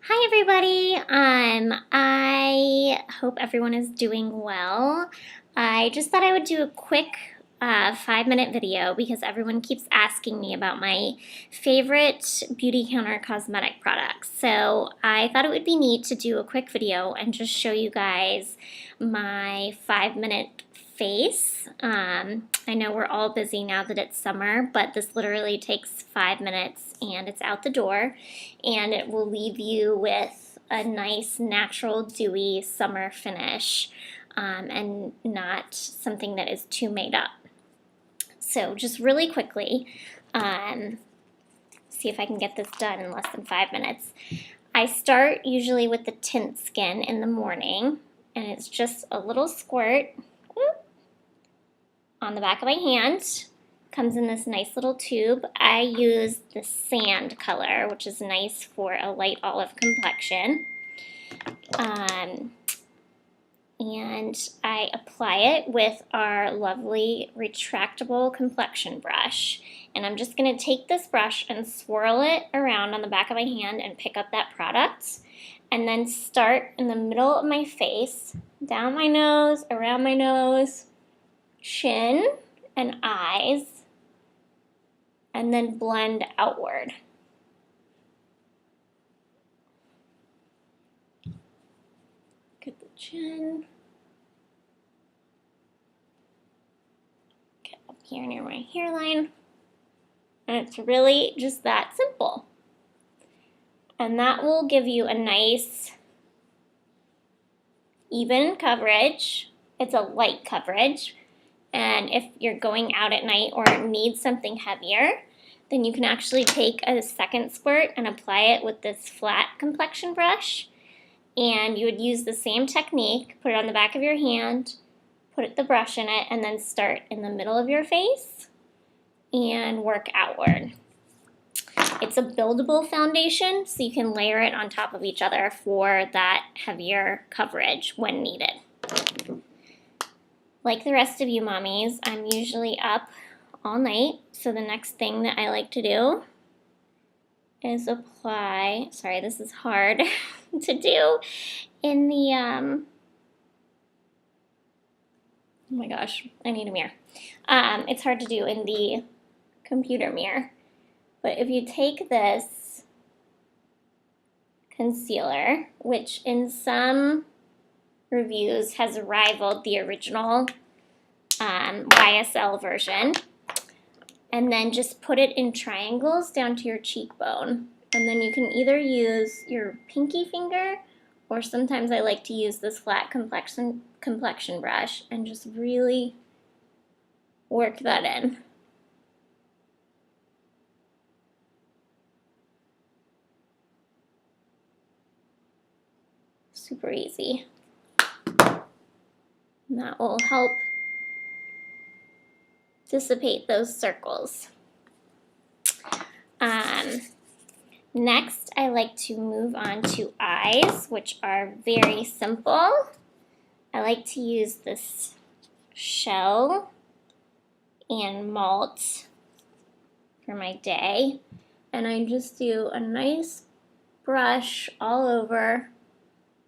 Hi everybody. I hope everyone is doing well. I just thought I would do a quick 5-minute video because everyone keeps asking me about my favorite Beautycounter cosmetic products. So I thought it would be neat to do a quick video and just show you guys my 5-minute face. I know we're all busy now that it's summer, but this literally takes 5 minutes and it's out the door, and it will leave you with a nice, natural, dewy summer finish, and not something that is too made up. So just really quickly, see if I can get this done in less than 5 minutes. I start usually with the tint skin in the morning, and it's just a little squirt on the back of my hand. Comes in this nice little tube. I use the sand color, which is nice for a light olive complexion. And I apply it with our lovely retractable complexion brush. And I'm just going to take this brush and swirl it around on the back of my hand and pick up that product. And then start in the middle of my face, down my nose, around my nose, chin, and eyes, and then blend outward. Get the chin. Get up here near my hairline. And it's really just that simple. And that will give you a nice, even coverage. It's a light coverage. And if you're going out at night or need something heavier, then you can actually take a second squirt and apply it with this flat complexion brush. And you would use the same technique, put it on the back of your hand, put the brush in it, and then start in the middle of your face and work outward. It's a buildable foundation, so you can layer it on top of each other for that heavier coverage when needed. Like the rest of you mommies, I'm usually up all night, so the next thing that I like to do is apply, sorry, this is hard to do in the, oh my gosh, I need a mirror. It's hard to do in the computer mirror. But if you take this concealer, which in some reviews has rivaled the original YSL version, and then just put it in triangles down to your cheekbone. And then you can either use your pinky finger, or sometimes I like to use this flat complexion brush and just really work that in. Super easy. And that will help dissipate those circles. Next, I like to move on to eyes, which are very simple. I like to use this shell and malt for my day. And I just do a nice brush all over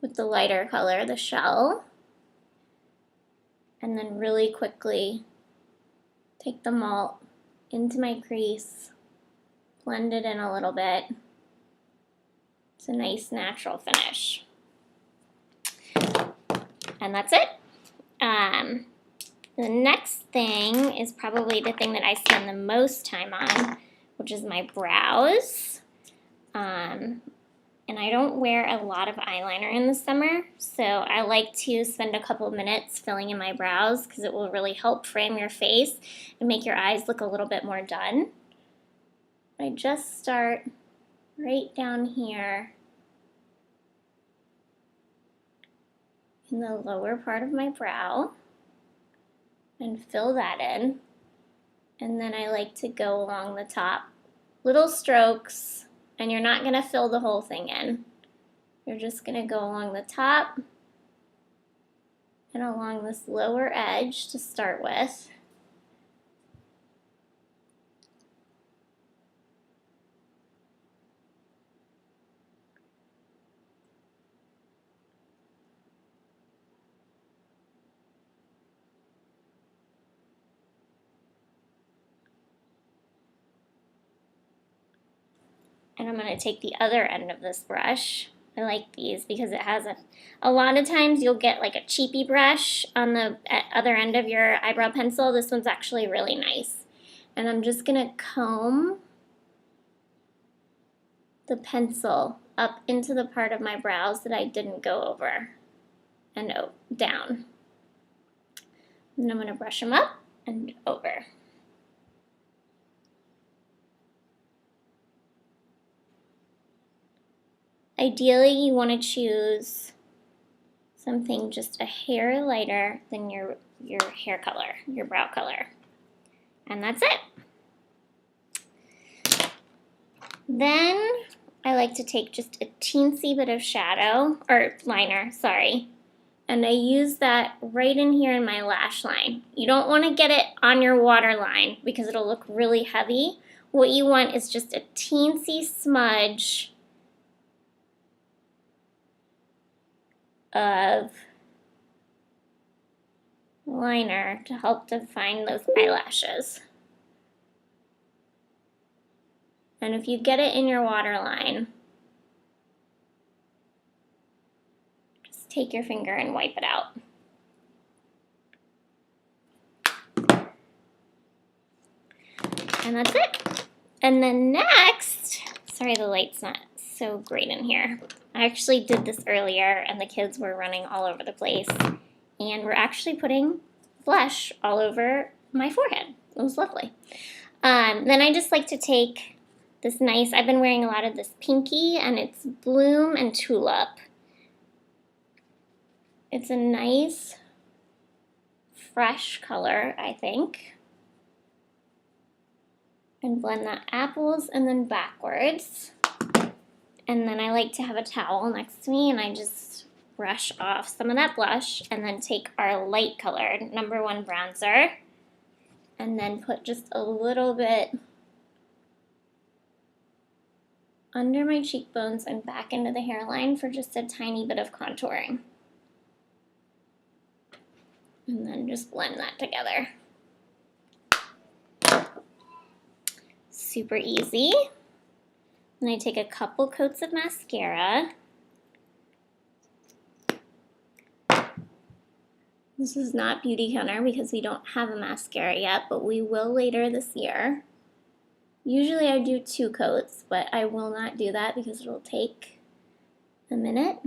with the lighter color, the shell. And then really quickly take the malt into my crease, blend it in a little bit. It's a nice natural finish. And that's it. The next thing is probably the thing that I spend the most time on, which is my brows. And I don't wear a lot of eyeliner in the summer, so I like to spend a couple of minutes filling in my brows because it will really help frame your face and make your eyes look a little bit more done. I just start right down here in the lower part of my brow and fill that in. And then I like to go along the top, little strokes, and you're not going to fill the whole thing in. You're just going to go along the top and along this lower edge to start with. And I'm going to take the other end of this brush. I like these because it has a lot of times you'll get like a cheapy brush on the other end of your eyebrow pencil. This one's actually really nice. And I'm just going to comb the pencil up into the part of my brows that I didn't go over and down. And I'm going to brush them up and over. Ideally, you want to choose something just a hair lighter than your hair color, your brow color. And that's it. Then I like to take just a teensy bit of shadow, or liner, sorry, and I use that right in here in my lash line. You don't want to get it on your waterline because it'll look really heavy. What you want is just a teensy smudge of liner to help define those eyelashes. And if you get it in your waterline, just take your finger and wipe it out. And that's it. And then next, sorry the light's not so great in here. I actually did this earlier and the kids were running all over the place. And we're actually putting blush all over my forehead. It was lovely. Then I just like to take this nice, I've been wearing a lot of this pinky, and it's Bloom and Tulip. It's a nice, fresh color, I think. And blend the apples and then backwards. And then I like to have a towel next to me, and I just brush off some of that blush, and then take our light colored #1 bronzer, and then put just a little bit under my cheekbones and back into the hairline for just a tiny bit of contouring. And then just blend that together. Super easy. And I take a couple coats of mascara. This is not Beautycounter because we don't have a mascara yet, but we will later this year. Usually I do 2 coats, but I will not do that because it'll take a minute.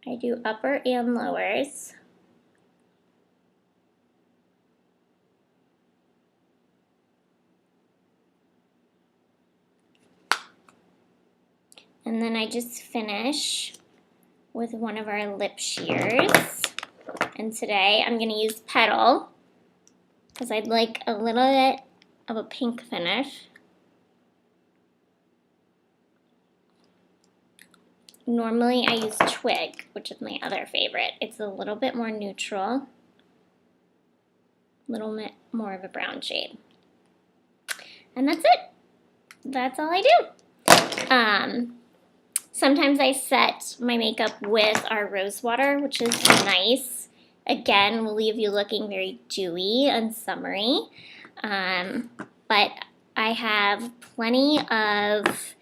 I do upper and lowers. And then I just finish with one of our lip shears. And today I'm going to use Petal because I'd like a little bit of a pink finish. Normally I use Twig, which is my other favorite. It's a little bit more neutral, a little bit more of a brown shade. And that's it. That's all I do. Sometimes I set my makeup with our rose water, which is nice. Again, will leave you looking very dewy and summery. But I have plenty of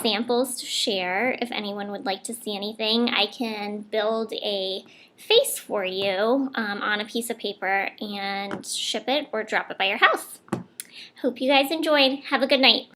samples to share if anyone would like to see anything. I can build a face for you on a piece of paper and ship it or drop it by your house. Hope you guys enjoyed. Have a good night.